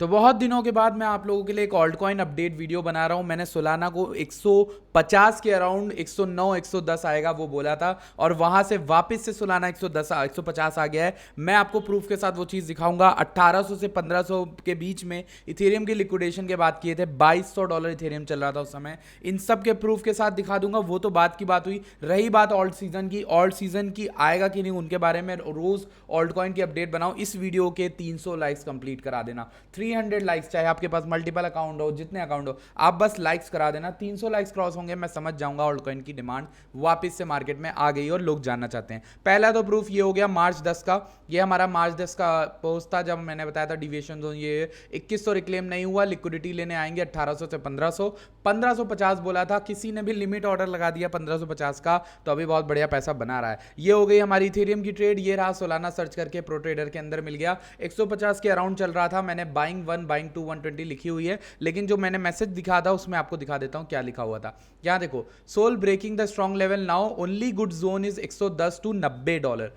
तो बहुत दिनों के बाद मैं आप लोगों के लिए एक ऑल्ट कॉइन अपडेट वीडियो बना रहा हूं। मैंने सोलाना को 150 के अराउंड 109 110 आएगा वो बोला था, और वहां से वापस से सोलाना 110 150 आ गया है। मैं आपको प्रूफ के साथ वो चीज दिखाऊंगा। 1800 से 1500 के बीच में इथेरियम की लिक्विडेशन के बाद किए थे, $2200 इथेरियम चल रहा था उस समय। इन सब के प्रूफ के साथ दिखा दूंगा। वो तो बात की बात हुई। रही बात ऑल्ट सीजन की आएगा कि नहीं उनके बारे में रोज ऑल्ट कॉइन की अपडेट बनाओ। इस वीडियो के 300 लाइक्स कंप्लीट करा देना। 300 लाइक्स, चाहे आपके पास मल्टीपल अकाउंट हो, जितने अकाउंट हो, आप बस लाइक्स करा देना। 300 लाइक्स क्रॉस होंगे, मैं समझ जाऊंगा ऑल्ट कॉइन की डिमांड वापस से मार्केट में आ गई और लोग जानना चाहते हैं। पहला तो प्रूफ ये हो गया मार्च 10 का। ये हमारा मार्च 10 का पोस्ट था जब मैंने बताया था डिविएशन जोन ये 2100 रिक्लेम नहीं हुआ, लिक्विडिटी लेने आएंगे 1800 से 1500। 1550 बोला था, किसी ने भी लिमिट ऑर्डर लगा दिया 1550 का, तो अभी बहुत बढ़िया पैसा बना रहा है। ये हो गई हमारी इथेरियम की ट्रेड। ये रहा सोलाना, सर्च करके प्रो ट्रेडर के अंदर मिल गया। 150 के अराउंड चल रहा था। मैंने बाइंग 1 बाइंग 2 120 लिखी हुई है, लेकिन जो मैंने मैसेज दिखा था उसमें आपको दिखा देता हूं क्या लिखा हुआ था। यहां देखो, soul breaking the strong level now, only good zone is 110 to $90।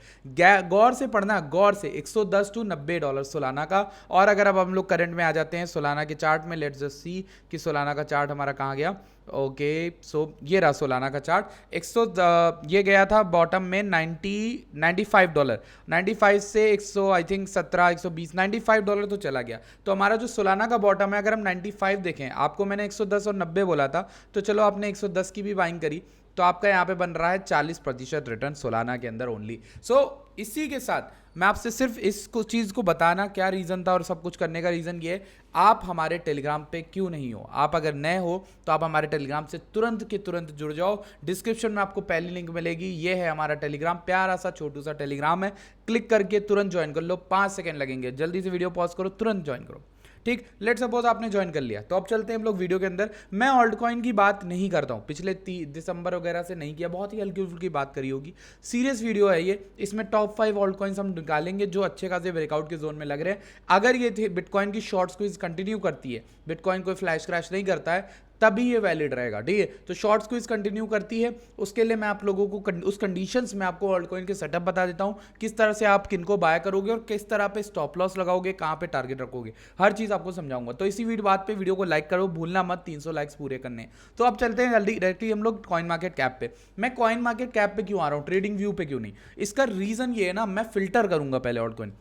गौर से पढ़ना, गौर से 110 टू $90 सोलाना का। और अगर अब हम लोग करंट में आ जाते हैं सोलाना के चार्ट में, लेट्स जस्ट सी कि सोलाना का चार्ट हमारा कहां गया। ओके सो ये रहा सोलाना का चार्ट। 100 ये गया था बॉटम में $95। 95 से 100 आई थिंक 17 120 $95 तो चला गया। तो हमारा जो सोलाना का बॉटम है, अगर हम 95 देखें, आपको मैंने 110 और 90 बोला था, तो चलो आपने 110 की भी बाइंग करी, तो आपका यहाँ पे बन रहा है 40% रिटर्न सोलाना के अंदर ओनली। सो इसी के साथ मैं आपसे सिर्फ इस चीज़ को बताना क्या रीज़न था, और सब कुछ करने का रीज़न ये है, आप हमारे टेलीग्राम पे क्यों नहीं हो। आप अगर नए हो तो आप हमारे टेलीग्राम से तुरंत के तुरंत जुड़ जाओ। डिस्क्रिप्शन में आपको पहली लिंक मिलेगी, ये है हमारा टेलीग्राम। प्यारा सा छोटू सा टेलीग्राम है, क्लिक करके तुरंत ज्वाइन कर लो। 5 सेकंड लगेंगे, जल्दी से वीडियो पॉज करो, तुरंत ज्वाइन करो। ठीक, लेट सपोज आपने ज्वाइन कर लिया, तो अब चलते हैं हम लोग वीडियो के अंदर। मैं ऑल्ट कॉइन की बात नहीं करता हूँ, पिछले दिसंबर वगैरह से नहीं किया, बहुत ही हल्की फुल्की बात करी होगी। सीरियस वीडियो है ये, इसमें टॉप 5 ऑल्ट कॉइन्स हम निकालेंगे जो अच्छे खासे ब्रेकआउट के जोन में लग रहे हैं। अगर ये बिटकॉइन की शॉर्ट स्क्वीज कंटिन्यू करती है, बिटकॉइन कोई फ्लैश क्रैश नहीं करता है, तभी ये वैलिड रहेगा। ठीक है, तो शॉर्ट स्क्वीज कंटिन्यू करती है, उसके लिए मैं आप लोगों को उस कंडीशंस में आपको ऑल्ट कॉइन के सेटअप बता देता हूं, किस तरह से आप किनको बाय करोगे और किस तरह पे स्टॉप लॉस लगाओगे, कहां पे टारगेट रखोगे, हर चीज आपको समझाऊंगा। तो इसी बात पे वीडियो को लाइक करो, भूलना मत, 300 लाइक्स पूरे करने। तो अब चलते हैं जल्दी डायरेक्टली हम लोग कॉइन मार्केट कैप पे। मैं कॉइन मार्केट कैप पे क्यों आ रहा हूं, ट्रेडिंग व्यू पे क्यों नहीं? इसका रीजन ये है ना, मैं फिल्टर करूंगा पहले ऑल्ट कॉइन,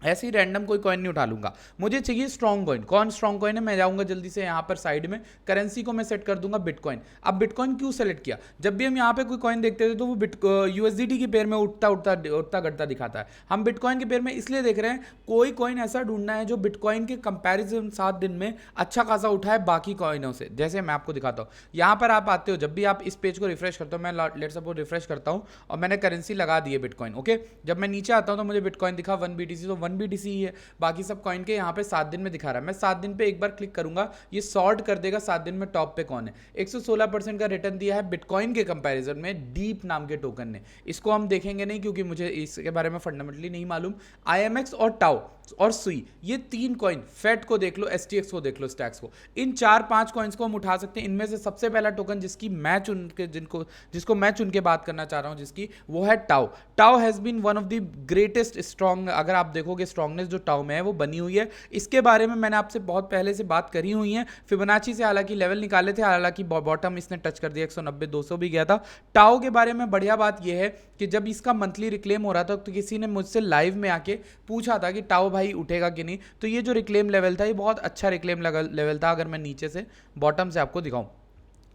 ऐसे ही रैंडम कोई कॉइन नहीं उठा लूंगा। मुझे चाहिए स्ट्रॉन्ग कॉइन। कौन स्ट्रॉन्ग कॉइन है, मैं जाऊंगा जल्दी से यहाँ पर साइड में, करेंसी को मैं सेट कर दूंगा बिटकॉइन। अब बिटकॉइन क्यों सेलेक्ट किया? जब भी हम यहाँ पे कोई कॉइन देखते थे तो वो यूएसडीटी के पेयर में उठता उठता उठता घटता दिखाता है। हम बिटकॉइन के पेयर में इसलिए देख रहे हैं, कोई कॉइन ऐसा ढूंढना है जो बिटकॉइन के कंपेरिजन 7 दिन में अच्छा खासा उठा है बाकी कॉइनों से। जैसे मैं आपको दिखाता हूँ, यहाँ पर आप आते हो, जब भी आप इस पेज को रिफ्रेश करते हो, मैं लेट सपोज रिफ्रेश करता हूँ और मैंने करेंसी लगा दी है बिटकॉइन। ओके, जब मैं नीचे आता हूँ तो मुझे बिटकॉइन दिखा 1 BTC, तो 1 BTC ही है, बाकी सब कॉइन के यहाँ पे 7 दिन में दिखा रहा है। मैं 7 दिन पे एक बार क्लिक करूंगा, ये सॉर्ट कर देगा 7 दिन में टॉप पे कौन है। 116% का रिटर्न दिया है बिटकॉइन के कंपैरिजन में डीप नाम के टोकन ने। इसको हम देखेंगे नहीं क्योंकि मुझे इसके बारे में फंडामेंटली नहीं मालूम। IMX और टाउ और सुई, ये 3 कॉइन, फेट को देख लो, STX को देख लो, स्टैक्स को, इन 4-5 कॉइन्स को हम उठा सकते हैं। इनमें से सबसे पहला टोकन जिसकी मैं चुन के जिसको मैं चुन के बात करना चाह रहा हूं, जिसकी, वो है Tau. Tau has been one of the greatest strong, अगर आप देखोगे स्ट्रॉन्गनेस जो टाउ में है वो बनी हुई है। इसके बारे में मैंने आपसे बहुत पहले से बात करी हुई है। फिबोनाची से हालांकि लेवल निकाले थे, हालांकि बॉटम इसने टच कर दिया, 190 200 भी गया था। टाउ के बारे में बढ़िया बात यह है कि जब इसका मंथली रिक्लेम हो रहा था तो किसी ने मुझसे लाइव में आके पूछा था कि टाउ भाई उठेगा कि नहीं, तो ये जो रिक्लेम लेवल था ये बहुत अच्छा रिक्लेम लेवल था। अगर मैं नीचे से बॉटम से आपको दिखाऊं,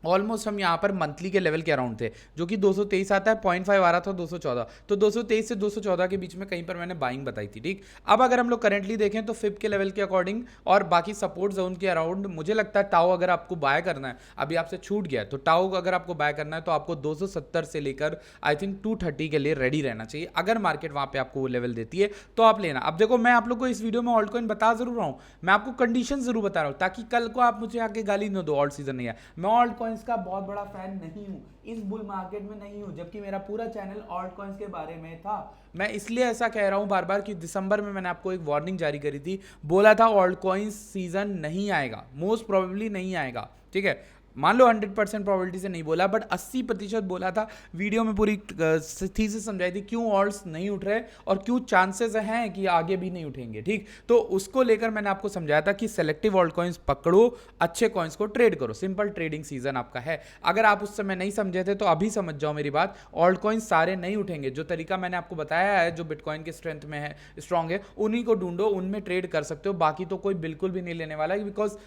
ऑलमोस्ट हम यहाँ पर मंथली के लेवल के अराउंड थे, जो कि 223 आता है, 0.5 आ रहा था 214, तो 223 से 214 के बीच में कहीं पर मैंने बाइंग बताई थी। ठीक, अब अगर हम लोग करंटली देखें तो फिब के लेवल के अकॉर्डिंग और बाकी सपोर्ट जोन के अराउंड मुझे लगता है टाउ अगर आपको बाय करना है, अभी आपसे छूट गया है, तो टाउ अगर आपको बाय करना है तो आपको 270 से लेकर आई थिंक 230 के लिए रेडी रहना चाहिए। अगर मार्केट वहाँ पे आपको वो लेवल देती है तो आप लेना। अब देखो, मैं आप लोग को इस वीडियो में ऑल्ट कॉइन बता जरूर रहा हूँ, मैं आपको कंडीशन जरूर बता रहा हूँ, ताकि कल को आप मुझे आके गाली न दो ऑल्ट सीजन नहीं है। मैं ऑल्ट कॉइन्स का बहुत बड़ा फैन नहीं हूं, इस बुल मार्केट में नहीं हूं, जबकि मेरा पूरा चैनल ऑल्ट कॉइन्स के बारे में था। मैं इसलिए ऐसा कह रहा हूं बार बार कि दिसंबर में मैंने आपको एक वार्निंग जारी करी थी, बोला था ऑल्ट कॉइन्स सीजन नहीं आएगा, मोस्ट प्रोबेबली नहीं आएगा। ठीक है, मान लो 100% प्रोबेबिलिटी से नहीं बोला, बट 80% बोला था। वीडियो में पूरी थीसिस समझाई थी क्यों ऑल्ट्स नहीं उठ रहे और क्यों चांसेस हैं कि आगे भी नहीं उठेंगे, ठीक। तो उसको लेकर मैंने आपको समझाया था कि सेलेक्टिव ऑल्ट कॉइन्स पकड़ो, अच्छे कॉइन्स को ट्रेड करो, सिंपल ट्रेडिंग सीजन आपका है। अगर आप उस समय नहीं समझे थे तो अभी समझ जाओ मेरी बात, ऑल्ट कॉइन्स सारे नहीं उठेंगे। जो तरीका मैंने आपको बताया है, जो बिटकॉइन के स्ट्रेंथ में है, स्ट्रांग है, उन्हीं को ढूंढो, उनमें ट्रेड कर सकते हो। बाकी तो कोई बिल्कुल भी नहीं लेने वाला है, बिकॉज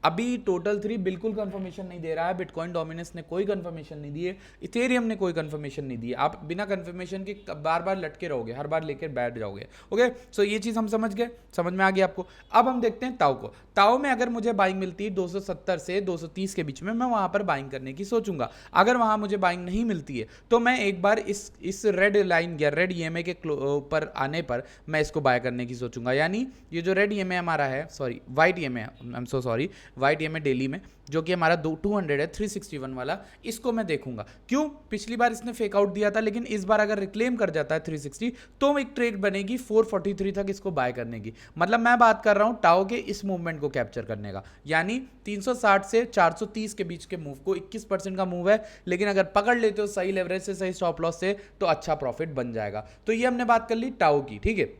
अभी टोटल 3 बिल्कुल कंफर्मेशन नहीं दे रहा है, बिटकॉइन डोमिनेंस ने कोई कंफर्मेशन नहीं दी है, इथेरियम ने कोई कंफर्मेशन नहीं दी है। आप बिना कंफर्मेशन के बार बार लटके रहोगे, हर बार लेकर बैठ जाओगे। ओके, सो ये चीज़ हम समझ गए, समझ में आ गई आपको। अब हम देखते हैं ताओ को। ताओ में अगर मुझे बाइंग मिलती है 270 से 230 के बीच में, मैं वहां पर बाइंग करने की सोचूंगा। अगर वहां मुझे बाइंग नहीं मिलती है तो मैं एक बार इस रेड लाइन या रेड ईएमए के ऊपर आने पर मैं इसको बाय करने की सोचूंगा। यानी ये जो रेड ईएमए हमारा है, sorry white EMA, I am so sorry, white EMA daily में, जो कि हमारा 200 है 361 वाला, इसको मैं देखूंगा। क्यों? पिछली बार इसने फेक आउट दिया था, लेकिन इस बार अगर रिक्लेम कर जाता है 360 तो एक ट्रेड बनेगी 443 तक इसको बाय करने की। मतलब मैं बात कर रहा हूं टाओ के इस मूवमेंट को कैप्चर करने का, यानी 360 से 430 के बीच के मूव को। 21% का मूव है, लेकिन अगर पकड़ लेते हो सही लेवरेज से, सही स्टॉप लॉस से, तो अच्छा प्रॉफिट बन जाएगा। तो ये हमने बात कर ली टाओ की, ठीक है,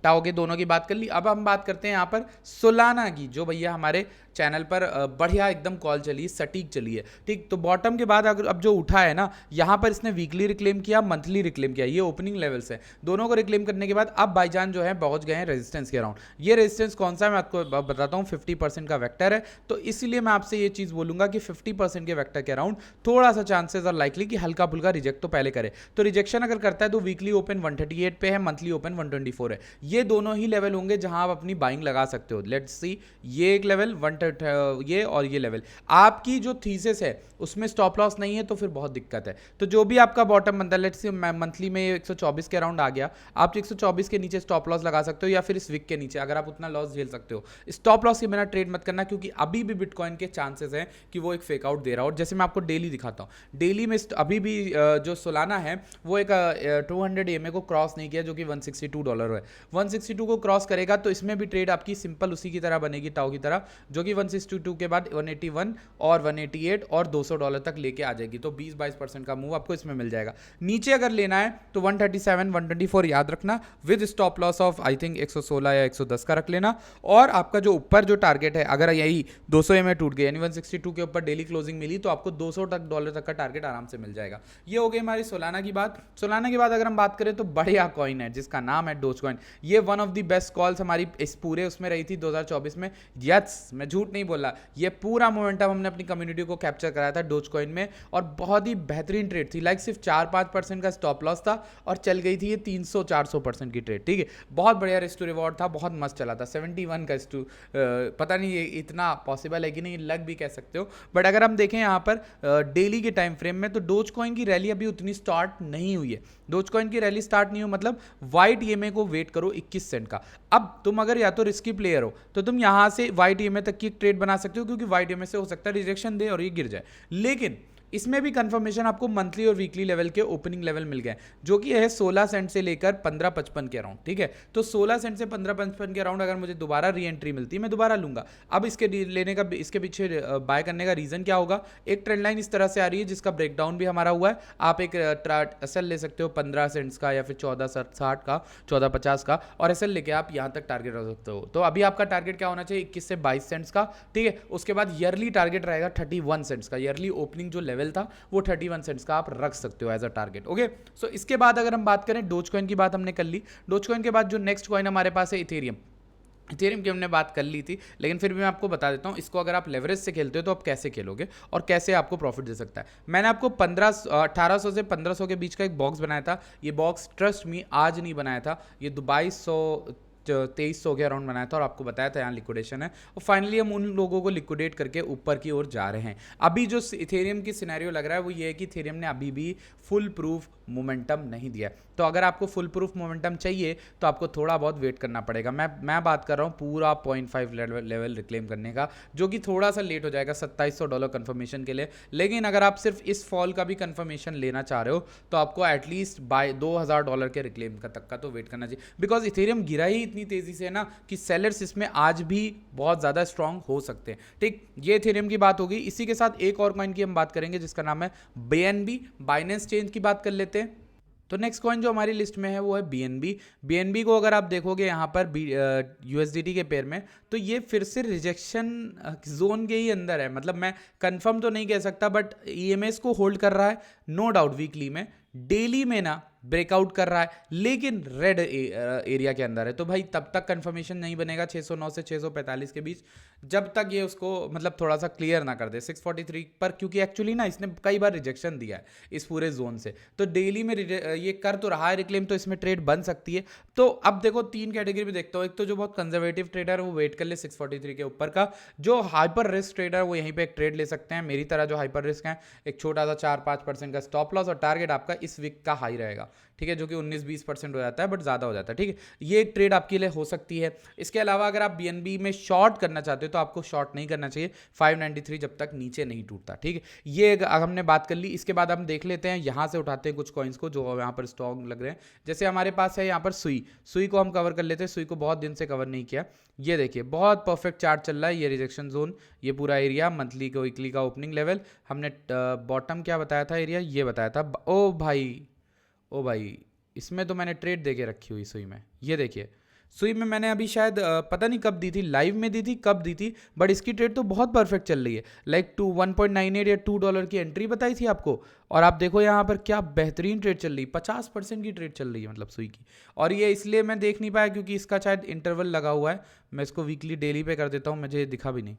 टाओ के दोनों की बात कर ली। अब हम बात करते हैं यहाँ पर सोलाना की, जो भैया हमारे चैनल पर बढ़िया एकदम कॉल चली, सटीक चली है, ठीक। तो बॉटम के बाद अगर अब जो उठा है ना, यहाँ पर इसने वीकली रिक्लेम किया, मंथली रिक्लेम किया, ये ओपनिंग लेवल्स है। दोनों को रिक्लेम करने के बाद अब भाईजान जो है पहुंच गए हैं रेजिस्टेंस के अराउंड। ये रेजिस्टेंस कौन सा है मैं आपको बताता हूँ, 50% का वेक्टर है। तो इसलिए मैं आपसे ये चीज़ बोलूंगा कि 50% के वेक्टर के अराउंड थोड़ा सा चांसेस और लाइकली कि हल्का फुल्का रिजेक्ट तो पहले करे। तो रिजेक्शन अगर करता है तो वीकली ओपन 138 पे है, मंथली ओपन 124 है। ये दोनों ही लेवल होंगे जहां आप अपनी बाइंग लगा सकते हो। लेट्स सी, ये एक लेवल, ये और ये लेवल। आपकी जो थीसिस है उसमें स्टॉप लॉस नहीं है तो फिर बहुत दिक्कत है। तो जो भी आपका बॉटम बनता है, लेट्स सी मंथली में 124 के अराउंड आ गया, आप 124 के नीचे स्टॉप लॉस लगा सकते हो, या फिर इस वीक के नीचे अगर आप उतना लॉस झेल सकते हो। स्टॉप लॉस के बिना ट्रेड मत करना, क्योंकि अभी भी बिटकॉइन के चांसेस हैं कि वो एक फेक आउट दे रहा हो। जैसे मैं आपको डेली दिखाता हूँ, डेली में अभी भी जो सोलाना है वो एक 200 EMA को क्रॉस नहीं किया, जो कि $162 है। 162 को क्रॉस करेगा तो इसमें भी ट्रेड आपकी सिंपल उसी की तरह बनेगी, टाओ की तरह, जो कि 162 के बाद 181 और 188 और $200 तक लेके आ जाएगी। तो 20-22% का मूव आपको इसमें मिल जाएगा। नीचे अगर लेना है तो 137 124 याद रखना, with stop loss of I think 116 या 110 का रख लेना। और आपका जो ऊपर जो टारगेट है, अगर यही 200 EMA टूट गया, यानी 162 के ऊपर डेली क्लोजिंग मिली, तो आपको $200 तक का टारगेट आराम से मिल जाएगा। ये हो गई हमारी सोलाना की बात। सोलाना के बाद अगर हम बात करें तो बढ़िया कॉइन है जिसका नाम है डोजकॉइन। ये one of the best calls हमारी इस पूरे उसमें रही थी 2024 में। यस, मैं झूठ नहीं बोला, ये पूरा मोमेंटम हमने अपनी कम्युनिटी को कैप्चर कराया था डोजकॉइन में, और बहुत ही बेहतरीन ट्रेड थी। लाइक सिर्फ 4-5% का स्टॉप लॉस था और चल गई थी ये 300-400% की ट्रेड, ठीक है। बहुत बढ़िया रिस्क टू रिवॉर्ड था, बहुत मस्त चला था। 71 का रिस्क टू, पता नहीं ये इतना पॉसिबल है कि नहीं, लग भी कह सकते हो। बट अगर हम देखें यहाँ पर डेली के टाइम फ्रेम में, तो डोजकॉइन की रैली अभी उतनी स्टार्ट नहीं हुई है। डोजकॉइन की रैली स्टार्ट नहीं हुई, मतलब व्हाइट ईएमए को वेट करो 21 सेंट का। अब तुम अगर या तो रिस्की प्लेयर हो तो तुम यहां से व्हाइट ईएमए तक की ट्रेड बना सकते हो, क्योंकि व्हाइट ईएमए से हो सकता है रिजेक्शन दे और ये गिर जाए। लेकिन इसमें भी कंफर्मेशन आपको मंथली और वीकली लेवल के ओपनिंग लेवल मिल गए, जो कि है 16 सेंट से लेकर 15.55 के अराउंड, ठीक है। तो 16 सेंट से 15.55 के अराउंड अगर मुझे दोबारा री एंट्री मिलती है, मैं दोबारा लूंगा। अब इसके लेने का, इसके पीछे बाय करने का रीजन क्या होगा? एक ट्रेंड लाइन इस तरह से आ रही है जिसका ब्रेकडाउन भी हमारा हुआ है। आप एक एसएल ले सकते हो 15 सेंट्स का, या फिर 14.60 का, 14.50 का, और एसएल लेके आप यहां तक टारगेट रख सकते हो। तो अभी आपका टारगेट क्या होना चाहिए? 21 से 22 सेंट्स का, ठीक है। उसके बाद ईयरली टारगेट रहेगा 31 सेंट्स का। ईयरली ओपनिंग जो लेवल था वो 31 सेंट्स का आप रख सकते हो एज अ टारगेट, ओके। सो इसके बाद अगर हम बात करें, डोजकॉइन की बात हमने कर ली। डोजकॉइन के बाद जो नेक्स्ट कॉइन हमारे पास है इथेरियम। इथेरियम की हमने बात कर ली थी, लेकिन फिर भी मैं आपको बता देता हूँ, इसको अगर आप लेवरेज से खेलते हो तो आप कैसे खेलोगे और कैसे आपको प्रॉफिट दे सकता है। मैंने आपको 1800 से 1500 के बीच का एक बॉक्स बनाया था। ये बॉक्स ट्रस्ट मी आज नहीं बनाया था, ये 2300 के अराउंड बनाया था, और आपको बताया था यहाँ लिक्विडेशन है। और फाइनली हम उन लोगों को लिक्विडेट करके ऊपर की ओर जा रहे हैं। अभी जो इथेरियम की सिनेरियो लग रहा है वो ये है कि इथेरियम ने अभी भी फुल प्रूफ मोमेंटम नहीं दिया। तो अगर आपको फुल प्रूफ मोमेंटम चाहिए तो आपको थोड़ा बहुत वेट करना पड़ेगा। मैं बात कर रहा हूँ पूरा 0.5 लेवल रिक्लेम करने का, जो कि थोड़ा सा लेट हो जाएगा $2700 कंफर्मेशन के लिए। लेकिन अगर आप सिर्फ इस फॉल का भी कंफर्मेशन लेना चाह रहे हो तो आपको एटलीस्ट बाय $2000 के रिक्लेम का तक का तो वेट करना चाहिए, बिकॉज इथेरियम गिरा ही इतनी इतनी तेजी से है ना कि सेलर्स इसमें आज भी बहुत ज़्यादा स्ट्रांग हो सकते हैं। ठीक, ये इथेरियम की बात होगी। इसी के साथ एक और कॉइन की हम बात करेंगे जिसका नाम है BNB, बाइनेंस चेंज की बात कर लेते हैं। तो नेक्स्ट कॉइन जो हमारी लिस्ट में है वो है BNB। BNB को अगर आप देखोगे यहाँ पर USDT के पेयर में, तो ये फिर से रिजेक्शन जोन के ही अंदर है। मतलब मैं कंफर्म तो नहीं कह सकता, बट EMAs को होल्ड कर रहा है नो डाउट। वीकली में, डेली में ना ब्रेकआउट कर रहा है, लेकिन रेड एरिया के अंदर है। तो भाई तब तक कंफर्मेशन नहीं बनेगा 609 से 645 के बीच, जब तक ये उसको मतलब थोड़ा सा क्लियर ना कर दे 643 पर, क्योंकि एक्चुअली ना इसने कई बार रिजेक्शन दिया है इस पूरे जोन से। तो डेली में ये कर तो रहा है रिक्लेम, तो इसमें ट्रेड बन सकती है। तो अब देखो तीन कैटेगरी में देखता हूँ। एक तो जो बहुत कंजर्वेटिव ट्रेडर है वो वेट कर ले 643 के ऊपर का। जो हाइपर रिस्क ट्रेडर है वो यहीं पे एक ट्रेड ले सकते हैं। मेरी तरह जो हाइपर रिस्क है, एक छोटा सा 4-5% का स्टॉप लॉस, और टारगेट आपका इस वीक का हाई रहेगा, ठीक है, जो कि 19-20% हो जाता है, बट ज़्यादा हो जाता है। ठीक है, ये एक ट्रेड आपके लिए हो सकती है। इसके अलावा अगर आप BNB में शॉर्ट करना चाहते हो तो आपको शॉर्ट नहीं करना चाहिए 593 जब तक नीचे नहीं टूटता। ठीक है, ये हमने बात कर ली। इसके बाद हम देख लेते हैं, यहाँ से उठाते हैं कुछ कॉइन्स को जो यहाँ पर स्ट्रॉन्ग लग रहे हैं। जैसे हमारे पास है यहाँ पर सुई को हम कवर कर लेते हैं। सुई को बहुत दिन से कवर नहीं किया। ये देखिए बहुत परफेक्ट चार्ट चल रहा है। ये रिजेक्शन जोन, ये पूरा एरिया, मंथली का वीकली का ओपनिंग लेवल, हमने बॉटम क्या बताया था एरिया, ये बताया था। ओ भाई इसमें तो मैंने ट्रेड देके रखी हुई सुई में। ये देखिए सुई में मैंने अभी शायद पता नहीं कब दी थी, लाइव में दी थी, कब दी थी, बट इसकी ट्रेड तो बहुत परफेक्ट चल रही है। लाइक 1.98 या $2 की एंट्री बताई थी आपको, और आप देखो यहाँ पर क्या बेहतरीन ट्रेड चल रही है। 50% की ट्रेड चल रही है मतलब सुई की। और ये इसलिए मैं देख नहीं पाया क्योंकि इसका शायद इंटरवल लगा हुआ है। मैं इसको वीकली डेली पे कर देता हूँ, मुझे दिखा भी नहीं।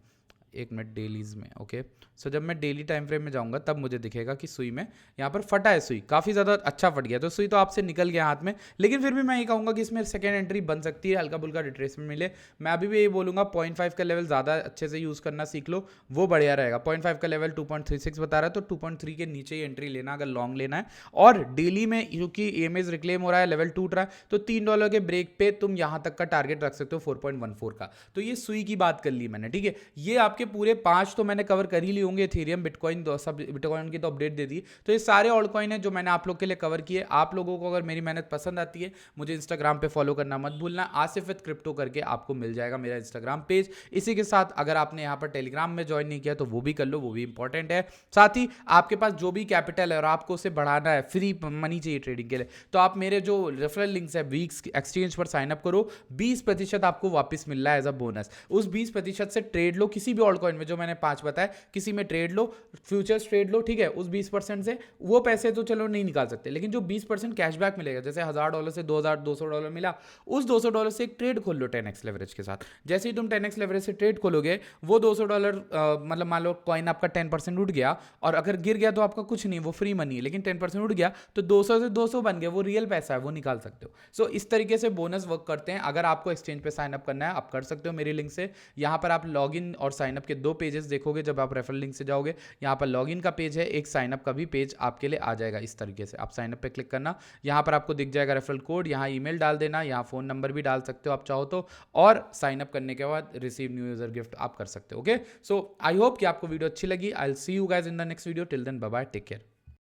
एक मिनट, डेलीज में, ओके। सो जब मैं डेली टाइम फ्रेम में जाऊंगा तब मुझे दिखेगा कि सुई में यहाँ पर फटा है। सुई काफ़ी ज़्यादा अच्छा फट गया, तो सुई तो आपसे निकल गया हाथ में, लेकिन फिर भी मैं ये कहूँगा कि इसमें सेकेंड एंट्री बन सकती है, हल्का फुल्का रिट्रेसमेंट मिले। मैं अभी भी यही बोलूँगा 0.5 का लेवल ज़्यादा अच्छे से यूज़ करना सीख लो, वो बढ़िया रहेगा। 0.5 का लेवल 2.36 बता रहा है, तो 2.3 के नीचे ही एंट्री लेना अगर लॉन्ग लेना है। और डेली में क्योंकि EMAs रिक्लेम हो रहा है, लेवल टूट रहा है, तो $3 के ब्रेक पे तुम यहाँ तक का टारगेट रख सकते हो 4.14 का। तो ये सुई की बात कर ली मैंने, ठीक है। ये आपके पूरे 5 तो मैंने कवर कर ही लिए होंगे। इथेरियम, बिटकॉइन, सब बिटकॉइन की तो अपडेट दे दी। तो ये सारे ऑल्ट कॉइन है जो मैंने आप लोग के लिए कवर किए। आप लोगों को अगर मेरी मेहनत पसंद आती है, मुझे इंस्टाग्राम पे फॉलो करना मत भूलना। आसिफ विद क्रिप्टो करके आपको मिल जाएगा मेरा इंस्टाग्राम पेज। इसी के साथ अगर आपने यहाँ पर टेलीग्राम में ज्वाइन नहीं किया तो वो भी कर लो, वो भी इंपॉर्टेंट है। साथ ही आपके पास जो भी कैपिटल है और आपको उसे बढ़ाना है, फ्री मनी चाहिए ट्रेडिंग के लिए, तो आप मेरे जो रेफरल लिंक्स है वीक्स एक्सचेंज पर साइन अप करो। 20% आपको वापस मिल रहा है एज अ बोनस। उस 20% से ट्रेड लो किसी भी ऑल्ट कॉइन में, जो मैंने 5 बताया, किसी में ट्रेड लो, फ्यूचर्स ट्रेड लो, ठीक है। उस 20% से वो पैसे तो चलो नहीं निकाल सकते, लेकिन जो 20% कैशबैक मिलेगा, जैसे $1000 से $2200 मिला, उस $200 से एक ट्रेड खोल लो 10x लेवरेज के साथ। जैसे ही तुम 10x लेवरेज से ट्रेड खोलोगे, वो $200 मतलब मान लो कॉइन आपका 10% उठ गया, और अगर गिर गया तो आपका कुछ नहीं, वो फ्री मनी है, लेकिन 10% उठ गया तो 200 से 200 बन गया, वो रियल पैसा है, वो निकाल सकते हो। सो इस तरीके से बोनस वर्क करते हैं। अगर आपको एक्सचेंज पे साइन अप करना है, आप कर सकते हो मेरी लिंक से। यहाँ पर आप लॉगिन और साइन अप के 2 पेजेस देखोगे जब आप रेफरल लिंक से जाओगे। यहाँ पर लॉगिन का पेज है, एक साइन अप का भी पेज आपके लिए आ जाएगा। इस तरीके से आप साइन अप पे क्लिक करना, यहाँ पर आपको दिख जाएगा रेफरल कोड, यहाँ ईमेल डाल देना, यहाँ फोन नंबर भी डाल सकते हो आप चाहो तो, और साइन अप करने के बाद रिसीव न्यू यूजर गिफ्ट आप कर सकते हो। ओके, सो आई होप कि आपको वीडियो अच्छी लगी। I will see you guys in the next video. Till then bye bye, take care.